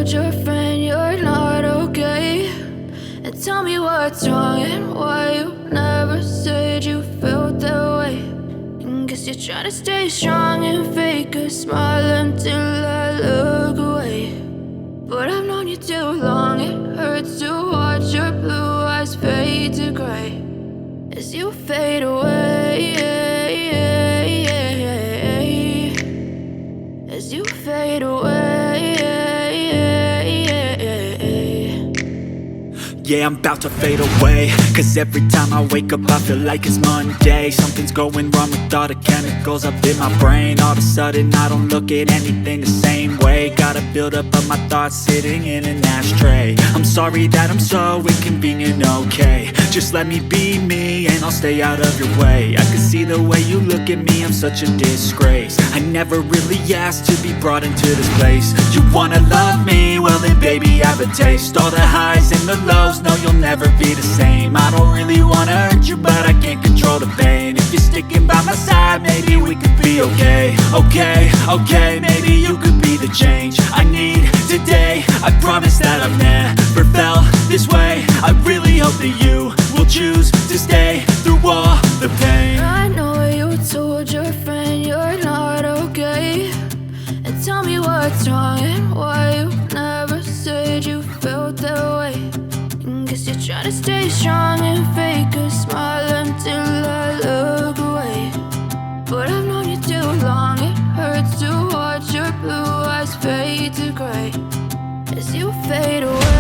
told your friend you're not okay? And tell me what's wrong and why you never said you felt that way. And guess you're trying to stay strong and fake a smile until I look away. But I've known you too long, it hurts to watch your blue eyes fade to gray as you fade away, as you fade away. Yeah, I'm about to fade away, cause every time I wake up I feel like it's Monday. Something's going wrong with all the chemicals up in my brain. All of a sudden I don't look at anything the same way. Got a build up of my thoughts sitting in an ashtray. I'm sorry that I'm so inconvenient, okay? Just let me be me and I'll stay out of your way. I can see the way you look at me, I'm such a disgrace. I never really asked to be brought into this place. You wanna love me? Well then baby, have a taste. All the highs and the lows, no, you'll never be the same. I don't really wanna hurt you, but I can't control the pain. If you're sticking by my side, maybe we could be okay. Okay, maybe you could be the change I need today. I promise that I've never felt this way. I really hope that you will choose to stay through all the pain. I know you told your friend you're not okay. And tell me what's wrong and why you never said you felt that way. And guess you're trying to stay strong and fake a smile until I look away. But I've known you too long, it hurts to watch your blue eyes fade to gray as you fade away.